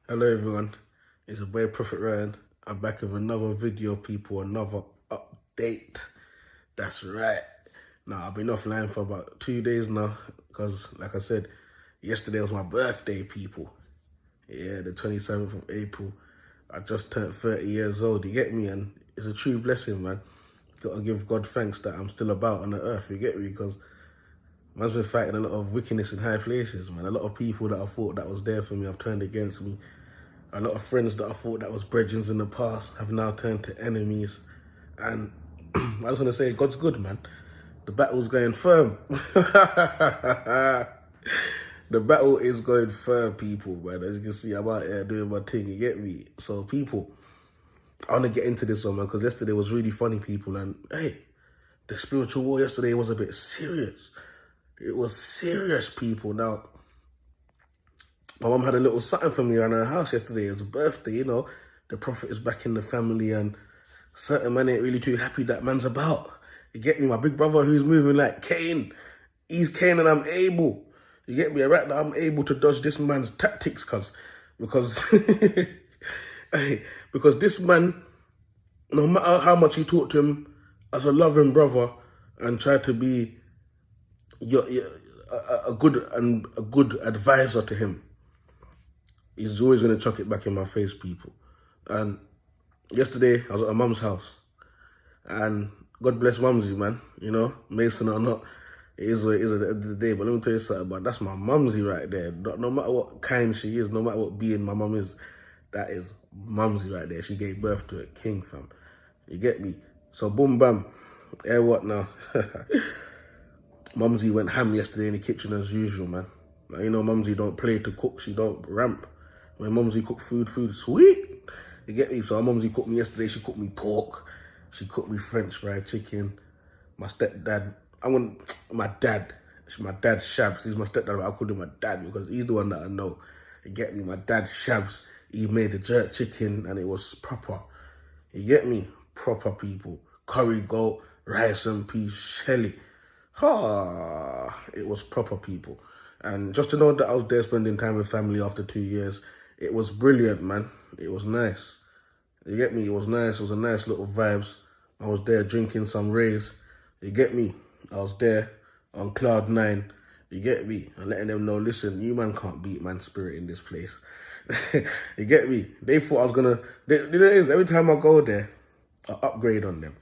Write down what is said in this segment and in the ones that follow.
Hello everyone, it's your boy Proph Rye. I'm back with another video, people, another update. That's right. Now, I've been offline for about 2 days now because, like I said, yesterday was my birthday, people. Yeah, the 27th of April. I just turned 30 years old, you get me? And it's a true blessing, man. Gotta give God thanks that I'm still about on the earth, you get me? Because man's been fighting a lot of wickedness in high places, man. A lot of people that I thought that was there for me have turned against me. A lot of friends that I thought that was brethren in the past have now turned to enemies. And I just want to say, God's good, man. The battle's going firm. The battle is going firm, people, man. As you can see, I'm out here doing my thing, you get me? So, people, I want to get into this one, man, because yesterday was really funny, people. And, hey, the spiritual war yesterday was a bit serious. It was serious, people. Now, my mum had a little something for me around her house yesterday. It was a birthday, you know. The prophet is back in the family and certain man ain't really too happy that man's about. You get me? My big brother who's moving like Cain. He's Cain and I'm able. You get me? Right now I'm able to dodge this man's tactics because because this man, no matter how much you talk to him as a loving brother and try to be a good advisor to him, he's always going to chuck it back in my face, people. And yesterday, I was at my mum's house. And God bless Mumsy, man. You know, Mason or not, it is what it is at the end of the day. But let me tell you something, man. That's my Mumsy right there. No matter what kind she is, no matter what being my mum is, that is Mumsy right there. She gave birth to a king, fam. You get me? So, boom, bam. What now? Mumsy went ham yesterday in the kitchen as usual, man. Now, you know, Mumsy don't play to cook. She don't ramp. When Mumsy cook food sweet. You get me? So Mumsy cooked me yesterday. She cooked me pork. She cooked me French fried chicken. My stepdad, my dad. My dad Shabs. He's my stepdad, but I call him my dad because he's the one that I know. You get me? My dad Shabs. He made the jerk chicken and it was proper. You get me? Proper, people. Curry goat, rice and peas, shelly. It was proper, people. And just to know that I was there spending time with family after 2 years, it was brilliant, man. It was nice. You get me? It was nice. It was a nice little vibes. I was there drinking some rays. You get me? I was there on cloud 9. You get me? And letting them know, listen, you man can't beat man's spirit in this place. You get me? They thought I was going to... You know what it is? Every time I go there, I upgrade on them.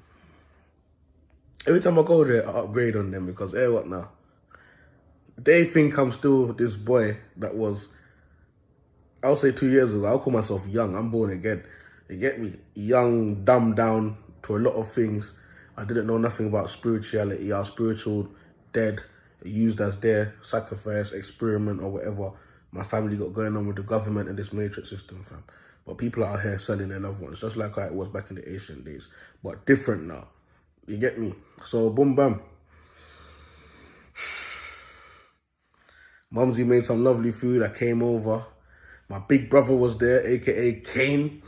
Every time I go there, I upgrade on them because, hey, what now? They think I'm still this boy that was, I'll say 2 years ago. I'll call myself young. I'm born again. You get me? Young, dumbed down to a lot of things. I didn't know nothing about spirituality. I was spiritual, dead, used as their sacrifice, experiment, or whatever my family got going on with the government and this matrix system, fam. But people out here selling their loved ones, just like how it was back in the ancient days. But different now. You get me? So, boom, bam. Mumsy made some lovely food. I came over. My big brother was there, a.k.a. Cain.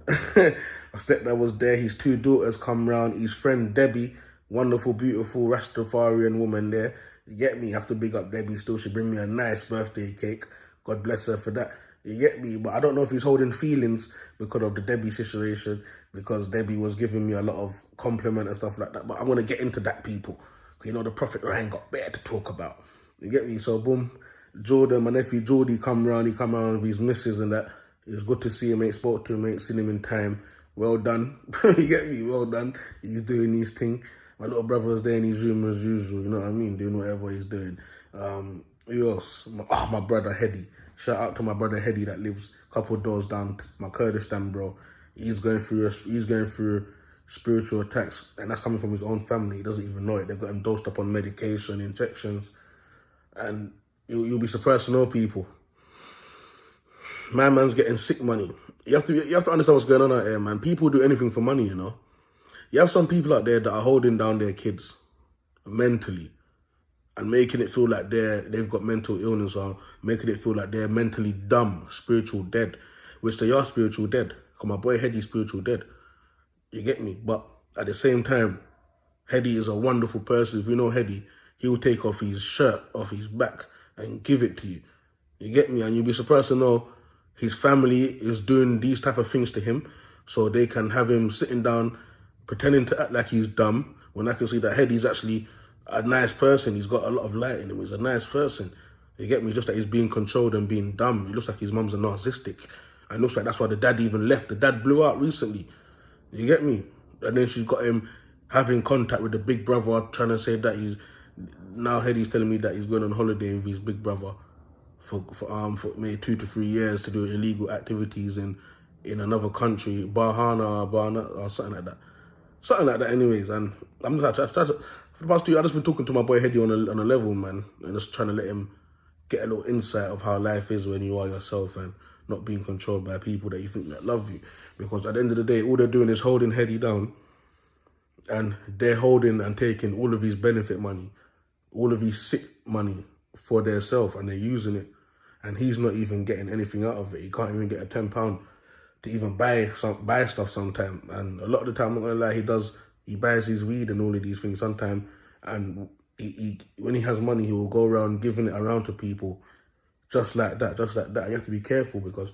My stepdad was there. His 2 daughters come round. His friend Debbie, wonderful, beautiful Rastafarian woman there. You get me? Have to big up Debbie still. She bring me a nice birthday cake. God bless her for that. You get me? But I don't know if he's holding feelings because of the Debbie situation, because Debbie was giving me a lot of compliment and stuff like that. But I'm going to get into that, people. You know, the Prophet Rye got better to talk about. You get me? So, boom. Jordan, my nephew Jordy, come round. He come around with his missus and that. It was good to see him, ain't spoke to him, ain't seen him in time. Well done. You get me? Well done. He's doing his thing. My little brother was there in his room as usual, you know what I mean? Doing whatever he's doing. Who else? My brother Hedy. Shout out to my brother Hedy that lives a couple doors down, my Kurdistan bro. He's going through spiritual attacks, and that's coming from his own family. He doesn't even know it. They've got him dosed up on medication, injections, and you'll be surprised to know, people. My man's getting sick money. You have to understand what's going on out here, man. People do anything for money, you know. You have some people out there that are holding down their kids mentally and making it feel like they've got mental illness, or making it feel like they're mentally dumb, spiritual dead, which they are spiritual dead. Because my boy Hedy's spiritual dead. You get me? But at the same time, Hedy is a wonderful person. If you know Hedy, he will take off his shirt off his back and give it to you. You get me? And you'll be surprised to know his family is doing these type of things to him so they can have him sitting down pretending to act like he's dumb, when I can see that Heady's actually a nice person. He's got a lot of light in him. He's a nice person. You get me? Just that he's being controlled and being dumb. He looks like his mum's a narcissistic. And it looks like that's why the dad even left. The dad blew out recently. You get me? And then she's got him having contact with the big brother, trying to say that he's... Now Heady's telling me that he's going on holiday with his big brother for maybe 2 to 3 years to do illegal activities in another country, Bahana or something like that. Something like that anyways. And I'm just for the past 2 years, I've just been talking to my boy Heady on a level, man, and just trying to let him get a little insight of how life is when you are yourself and not being controlled by people that you think that love you. Because at the end of the day, all they're doing is holding Heady down, and they're holding and taking all of his benefit money, all of his sick money for their self, and they're using it. And he's not even getting anything out of it. He can't even get a £10 to even buy stuff sometimes. And a lot of the time, I'm not gonna lie, he buys his weed and all of these things sometimes. And when he has money, he will go around giving it around to people just like that. And you have to be careful, because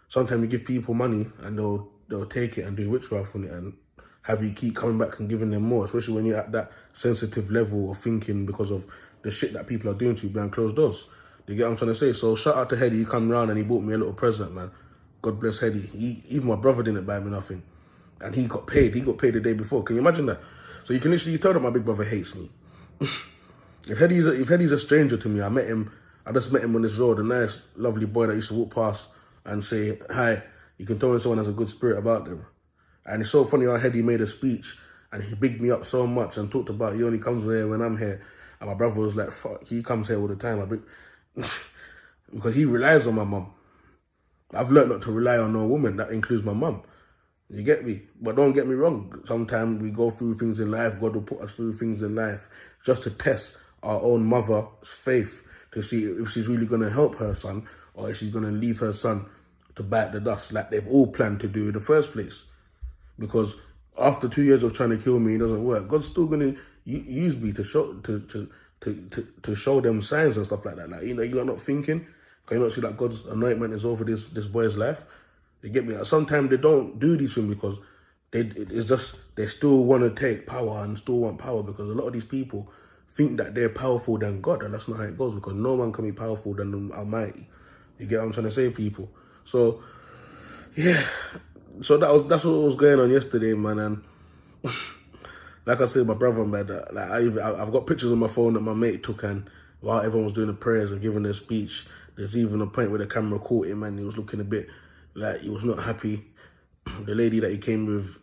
sometimes you give people money and they'll take it and do witchcraft on it and have you keep coming back and giving them more, especially when you're at that sensitive level of thinking because of the shit that people are doing to you behind closed doors. You get what I'm trying to say? So shout out to Heady. He come round and he bought me a little present, man. God bless Heady. Even my brother didn't buy me nothing. And he got paid. He got paid the day before. Can you imagine that? So you can literally tell that my big brother hates me. If Heady's a stranger to me, I just met him on this road, a nice, lovely boy that used to walk past and say hi. You can tell when someone has a good spirit about them. And it's so funny how Heady made a speech and he bigged me up so much and talked about he only comes here when I'm here. And my brother was like, fuck, he comes here all the time. Because he relies on my mum. I've learned not to rely on no woman. That includes my mum. You get me? But don't get me wrong. Sometimes we go through things in life. God will put us through things in life just to test our own mother's faith, to see if she's really going to help her son, or if she's going to leave her son to bite the dust like they've all planned to do in the first place. Because after 2 years of trying to kill me, it doesn't work. God's still going to use me to show them signs and stuff like that. Like, you're not thinking. Can you not see that God's anointment is over this boy's life? You get me? Sometimes they don't do these things because they still want to take power and still want power, because a lot of these people think that they're powerful than God, and that's not how it goes, because no one can be powerful than the Almighty. You get what I'm trying to say, people? So, yeah. So that's what was going on yesterday, man. And like I said, my brother, man, like I've got pictures on my phone that my mate took, and while everyone was doing the prayers and giving their speech, there's even a point where the camera caught him and he was looking a bit like he was not happy. The lady that he came with,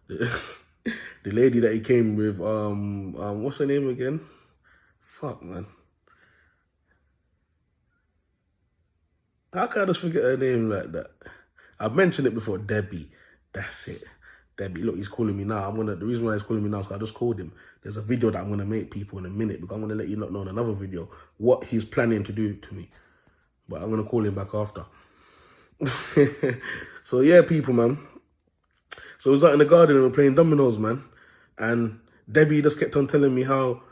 the lady that he came with, what's her name again? Fuck, man. How can I just forget her name like that? I've mentioned it before, Debbie. That's it. Debbie, look, he's calling me now. The reason why he's calling me now is because I just called him. There's a video that I'm going to make people in a minute, because I'm going to let you lot know in another video what he's planning to do to me. But I'm going to call him back after. So yeah, people, man. So I was out in the garden and we're playing dominoes, man. And Debbie just kept on telling me how,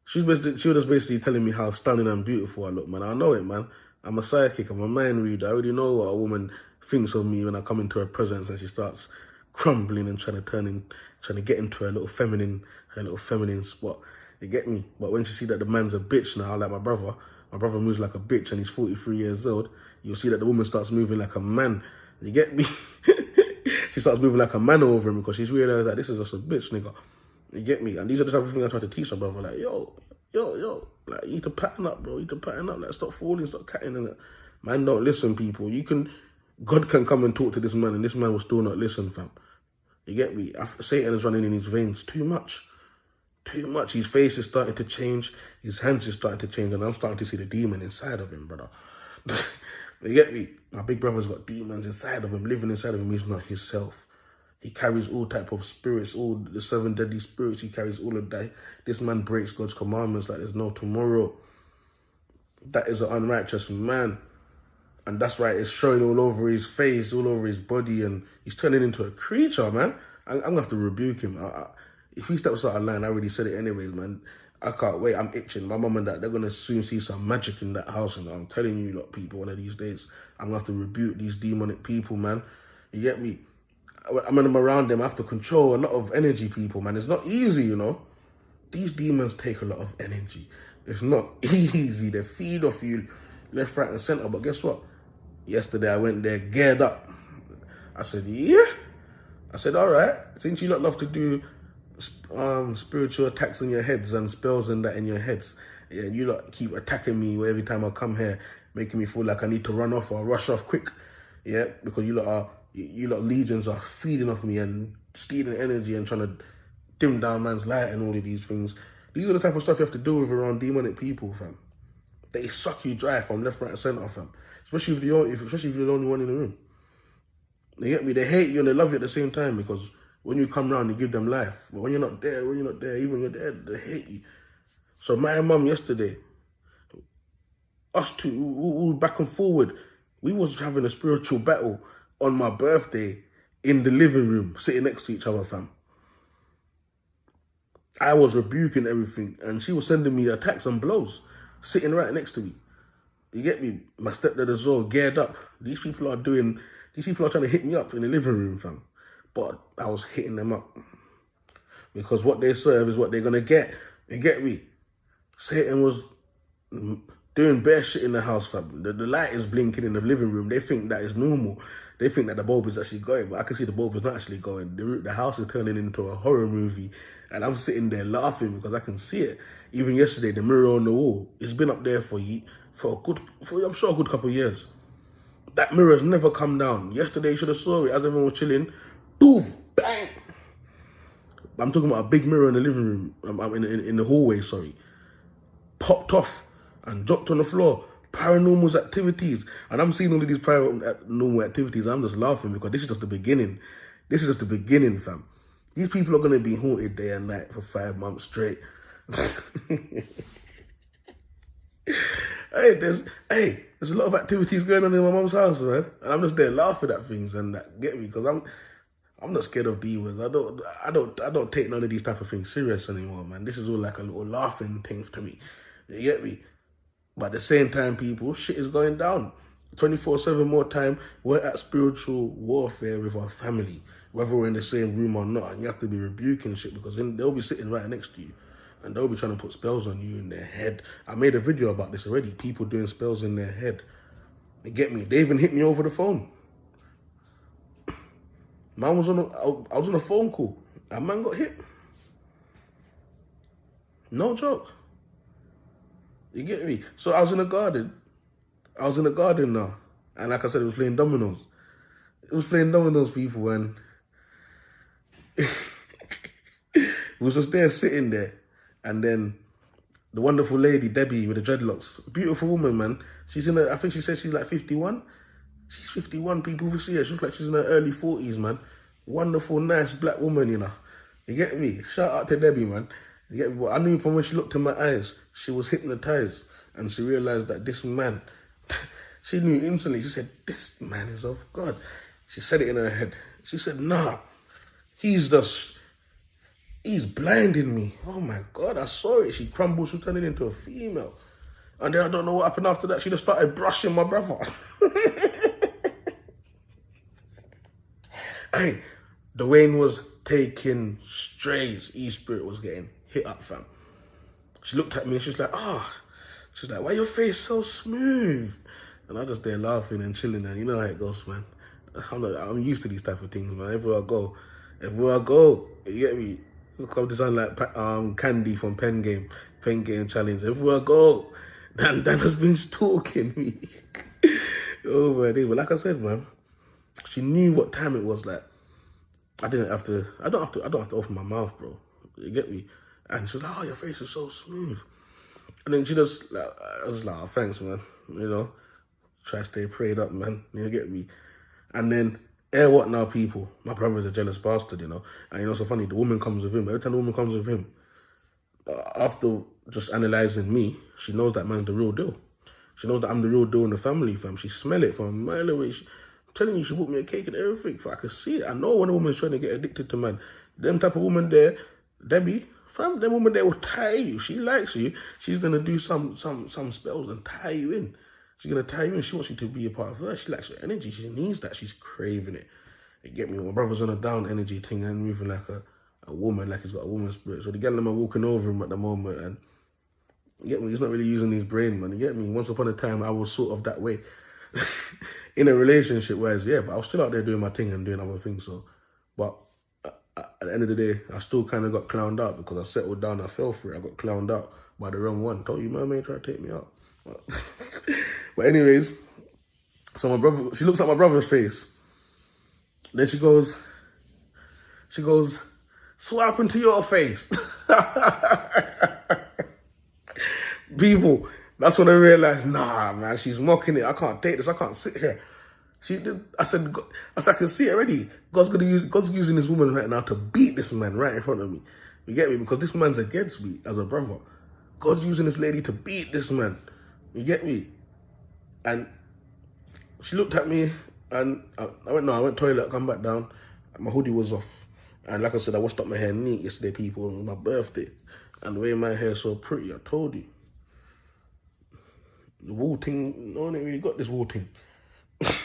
she was just basically telling me how stunning and beautiful I look, man. I know it, man. I'm a psychic, I'm a mind reader. I already know what a woman thinks of me when I come into her presence and she starts crumbling and trying to get into her little feminine spot. You get me? But when she see that the man's a bitch now, like my brother moves like a bitch and he's 43 years old, you'll see that the woman starts moving like a man. You get me? She starts moving like a man over him, because she's realized that this is just a bitch, nigga. You get me? And these are the type of things I try to teach my brother. Like, yo, like, you need to pattern up, bro. You need to pattern up. Like, stop falling, stop catting. And man, don't listen, people. God can come and talk to this man, and this man will still not listen, fam. You get me? Satan is running in his veins too much. Too much. His face is starting to change. His hands is starting to change. And I'm starting to see the demon inside of him, brother. You get me? My big brother's got demons inside of him, living inside of him. He's not himself. He carries all type of spirits, all the 7 deadly spirits. He carries all of that. This man breaks God's commandments like there's no tomorrow. That is an unrighteous man. And that's why it's showing all over his face, all over his body, and he's turning into a creature, man. I'm going to have to rebuke him. If he steps out of line, I already said it anyways, man. I can't wait. I'm itching. My mum and dad, they're going to soon see some magic in that house. And I'm telling you, lot, people, one of these days, I'm going to have to rebuke these demonic people, man. You get me? When I'm around them, I have to control a lot of energy, people, man. It's not easy, you know. These demons take a lot of energy. It's not easy. They feed off you left, right, and center. But guess what? Yesterday, I went there geared up. I said, yeah. I said, all right. Since you lot love to do spiritual attacks in your heads and spells and that in your heads, yeah, you lot keep attacking me every time I come here, making me feel like I need to run off or rush off quick. Yeah, because you lot legions are feeding off me and stealing energy and trying to dim down man's light and all of these things. These are the type of stuff you have to deal with around demonic people, fam. They suck you dry from left, right, and center, fam. Especially if you're the only one in the room. You get me? They hate you and they love you at the same time, because when you come round, you give them life. But when you're not there, even when you're there, they hate you. So my mum yesterday, us two, we were back and forward. We was having a spiritual battle on my birthday in the living room, sitting next to each other, fam. I was rebuking everything, and she was sending me attacks and blows, sitting right next to me. You get me? My stepdad as well, geared up. These people are trying to hit me up in the living room, fam. But I was hitting them up. Because what they serve is what they're going to get. You get me? Satan was doing bare shit in the house, fam. The light is blinking in the living room. They think that is normal. They think that the bulb is actually going, but I can see the bulb is not actually going. The house is turning into a horror movie, and I'm sitting there laughing because I can see it. Even yesterday, the mirror on the wall, it's been up there for I'm sure a good couple of years. That mirror's never come down. Yesterday, you should have saw it as everyone was chilling. Boom, bang. I'm talking about a big mirror in the living room. I'm in the hallway, sorry. Popped off and dropped on the floor. Paranormal activities. And I'm seeing all of these paranormal activities. I'm just laughing because this is just the beginning. This is just the beginning, fam. These people are going to be haunted day and night for 5 months straight. There's a lot of activities going on in my mum's house, man. And I'm just there laughing at things and that get me, because I'm not scared of demons. I don't take none of these type of things serious anymore, man. This is all like a little laughing thing to me. You get me? But at the same time, people, shit is going down. 24/7 more time, we're at spiritual warfare with our family, whether we're in the same room or not. And you have to be rebuking shit, because they'll be sitting right next to you. And they'll be trying to put spells on you in their head. I made a video about this already. People doing spells in their head. You get me? They even hit me over the phone. I was on a phone call. A man got hit. No joke. You get me? So I was in the garden. Now. And like I said, it was playing dominoes. People, and it was just there, sitting there. And then the wonderful lady, Debbie, with the dreadlocks. Beautiful woman, man. I think she said she's like 51. She's 51, people who see her. She looks like she's in her early 40s, man. Wonderful, nice black woman, you know. You get me? Shout out to Debbie, man. You get me? But I knew from when she looked in my eyes, she was hypnotized. And she realized that this man, she knew instantly. She said, this man is of God. She said it in her head. She said, nah, he's blinding me. Oh my God, I saw it. She crumbled, she was turning into a female. And then I don't know what happened after that. She just started brushing my brother. Hey, Dwayne was taking strays. E-Spirit was getting hit up, fam. She looked at me and she's like, she's like, why your face so smooth? And I just there laughing and chilling, and you know how it goes, man. I'm used to these type of things, man. Everywhere I go, you get me? It's come to sound like Candy from Pen Game Challenge. Everywhere I go, Dan has been stalking me. Oh my day, but like I said, man, she knew what time it was. Like, I don't have to open my mouth, bro. You get me? And she's like, oh, your face is so smooth. And then she just, like, I was like, oh, thanks, man. You know, try to stay prayed up, man. You get me? And then, what now, people? My brother is a jealous bastard, you know. And you know, so funny, the woman comes with him. Every time the woman comes with him, after just analysing me, she knows that man's the real deal. She knows that I'm the real deal in the family, fam. She smell it from a mile away. I'm telling you, she bought me a cake and everything. I can see it. I know when a woman's trying to get addicted to man. Them type of woman there, Debbie, Fam, the woman there will tie you. She likes you. She's gonna do some spells and tie you in. She's gonna tie you in. She wants you to be a part of her. She likes your energy. She needs that. She's craving it. You get me? My brother's on a down energy thing and moving like a woman, like he's got a woman's spirit. So the girl them are walking over him at the moment, and you get me? He's not really using his brain, man. You get me? Once upon a time, I was sort of that way in a relationship, whereas yeah, but I was still out there doing my thing and doing other things. So, but at the end of the day, I still kind of got clowned out because I settled down. I fell for it. I got clowned out by the wrong one. Told you, mermaid tried to take me out. But anyways, so my brother, she looks at my brother's face. Then she goes, so what happened to your face? People, that's when I realized, nah, man, she's mocking it. I can't take this. I can't sit here. I said, I can see it already. God's using this woman right now to beat this man right in front of me. You get me? Because this man's against me as a brother. God's using this lady to beat this man. You get me? And she looked at me, and I went toilet, come back down. My hoodie was off. And like I said, I washed up my hair neat yesterday, people, on my birthday. And the way my hair's so pretty, I told you. The wool thing, no one ain't really got this wool thing.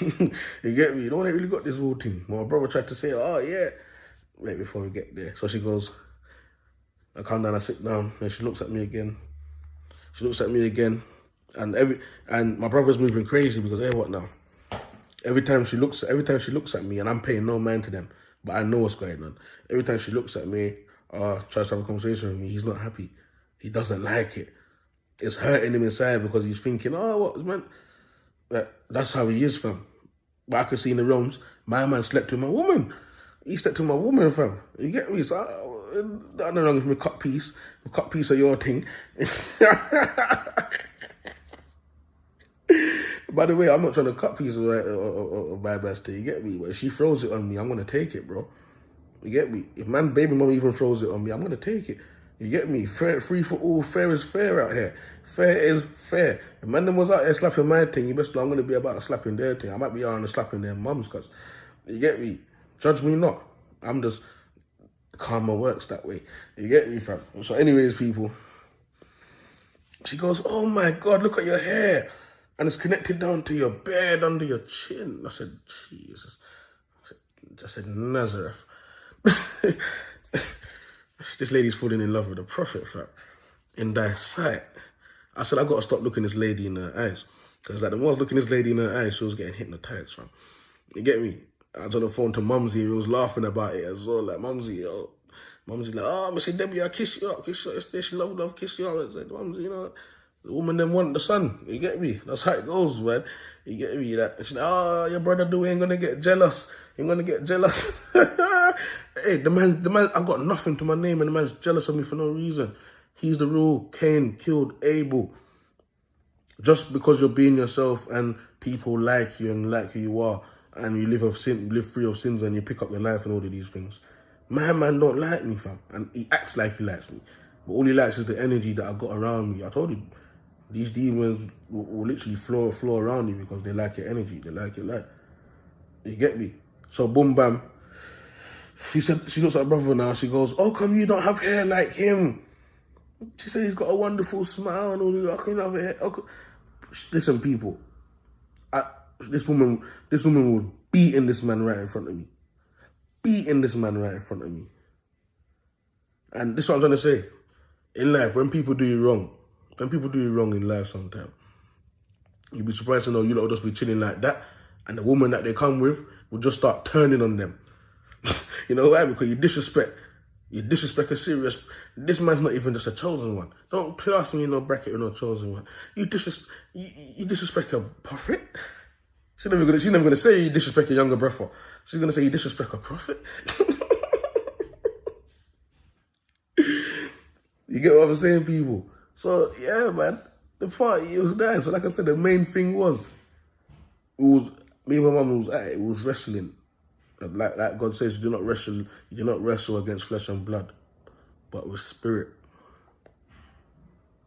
You get me? No one ain't really got this wool thing. My brother tried to say, oh yeah, right before we get there. So she goes, I come down, I sit down, and she looks at me again. And my brother's moving crazy because what now? Every time she looks at me, and I'm paying no mind to them, but I know what's going on. Every time she looks at me, tries to have a conversation with me, he's not happy. He doesn't like it. It's hurting him inside because he's thinking, oh, what, man? That's how he is, fam. But I could see in the realms, my man slept with my woman. He slept with my woman, fam. You get me? So I don't know if me cut piece of your thing. By the way, I'm not trying to cut piece of my best thing, you get me? But if she throws it on me, I'm going to take it, bro. You get me? If man, baby mama even throws it on me, I'm going to take it. You get me? Fair, free for all. Fair is fair out here. Fair is fair. If man them was out there slapping my thing, you best know I'm going to be about slapping their thing. I might be on the slapping their mums, because, you get me? Judge me not. I'm just, karma works that way. You get me, fam? So anyways, people, she goes, oh my God, look at your hair. And it's connected down to your beard, under your chin. I said, Jesus. I said, Nazareth. This lady's falling in love with the prophet, fam. In thy sight. I said, I got to stop looking this lady in her eyes. Because like the more I was looking this lady in her eyes, she was getting hypnotized, fam. You get me? I was on the phone to Mumsy, who was laughing about it as well. Like, Mumsy, Mumsy like, oh, Missy Debbie, I'll kiss you up. Kiss you up. She love, kiss you up. I said, Mumsy, you know, the woman them want the son. You get me? That's how it goes, man. You get me? Like, she's like, oh, your brother ain't gonna get jealous. Ain't gonna get jealous. Hey, the man, I got nothing to my name, and the man's jealous of me for no reason. He's the real Cain killed Abel. Just because you're being yourself and people like you and like who you are, and you live free of sins, and you pick up your life and all of these things. My man don't like me, fam. And he acts like he likes me. But all he likes is the energy that I got around me. I told you, these demons will literally flow around you because they like your energy. They like your light. You get me? So boom, bam. She looks at her brother now. She goes, oh, come you don't have hair like him. She said he's got a wonderful smile and all that. I can have hair. Listen, people. This woman was beating this man right in front of me. Beating this man right in front of me. And this is what I'm trying to say. In life, when people do you wrong in life sometimes, you'll be surprised to know you lot will just be chilling like that, and the woman that they come with will just start turning on them. You know why? Because you disrespect a serious, this man's not even just a chosen one. Don't class me in no bracket with no chosen one. You disrespect a prophet? She's never gonna say you disrespect a younger brother. She's gonna say you disrespect a prophet. You get what I'm saying, people? So yeah, man, the party, it was nice. So like I said, the main thing was, me and my mum was wrestling. Like God says, you do not wrestle against flesh and blood, but with spirit.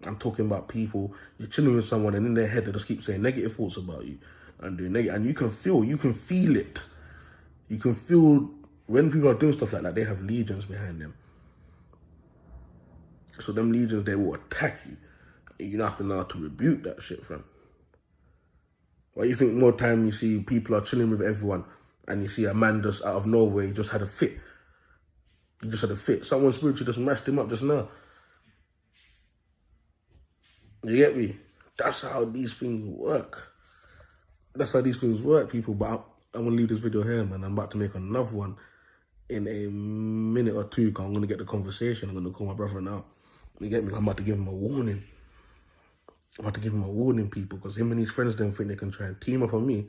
I'm talking about people, you're chilling with someone and in their head they just keep saying negative thoughts about you and doing negative, and you can feel it. You can feel when people are doing stuff like that, they have legions behind them. So them legions, they will attack you. You don't have to know how to rebuke that shit, fam. Why you think more time you see people are chilling with everyone and you see a man just out of nowhere, he just had a fit. He just had a fit. Someone spiritually just mashed him up just now. You get me? That's how these things work. That's how these things work, people. But I'm going to leave this video here, man. I'm about to make another one in a minute or two, because I'm going to get the conversation. I'm going to call my brother now. You get me? I'm about to give him a warning. I'm about to give him a warning, people, because him and his friends don't think they can try and team up on me.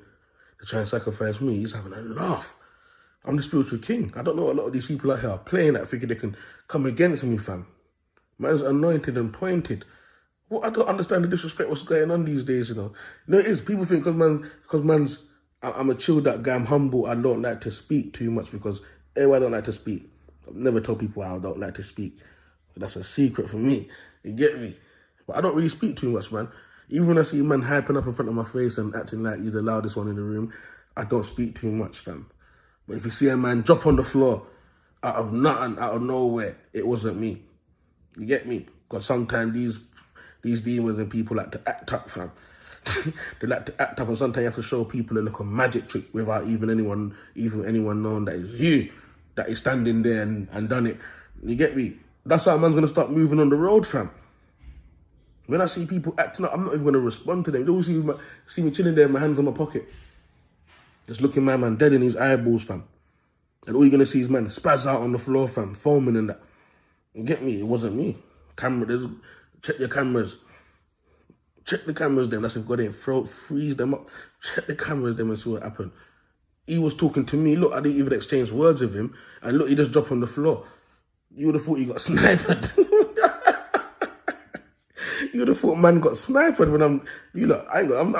They try and sacrifice me. He's having a laugh. I'm the spiritual king. I don't know, a lot of these people out here are playing that, thinking they can come against me, fam. Man's anointed and pointed. Well, I don't understand the disrespect what's going on these days, you know. You know, it is. People think because I'm a chilled out guy, I'm humble, I don't like to speak too much because, I don't like to speak. I've never told people I don't like to speak. That's a secret for me. You get me? But I don't really speak too much, man. Even when I see a man hyping up in front of my face and acting like he's the loudest one in the room, I don't speak too much, fam. But if you see a man drop on the floor out of nothing, out of nowhere, it wasn't me. You get me? Because sometimes these demons and people like to act up, fam. They like to act up, and sometimes you have to show people a little magic trick without even anyone knowing that it's you that is standing there and done it. You get me? That's how a man's going to start moving on the road, fam. When I see people acting up, I'm not even going to respond to them. They always see me chilling there, my hands in my pocket. Just looking my man dead in his eyeballs, fam. And all you're going to see is man spaz out on the floor, fam, foaming and that. You get me? It wasn't me. Check your cameras. Check the cameras, them. That's if God ain't freeze them up. Check the cameras, them, and see what happened. He was talking to me. Look, I didn't even exchange words with him. And look, he just dropped on the floor. You would have thought he got sniped. You would have thought man got sniped when I'm not even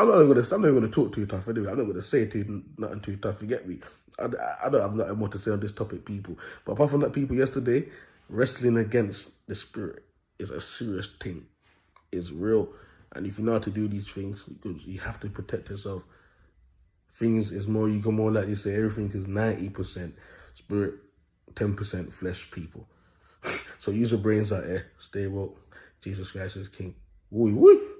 gonna talk too tough anyway. I'm not gonna say nothing too tough. You get me? I don't have nothing more to say on this topic, people. But apart from that, people, yesterday, wrestling against the spirit is a serious thing. It's real. And if you know how to do these things, you have to protect yourself. Things is more, you can more likely say everything is 90% spirit, 10% flesh, people. So use your brains out there. Stay woke. Jesus Christ is King. Woo woo.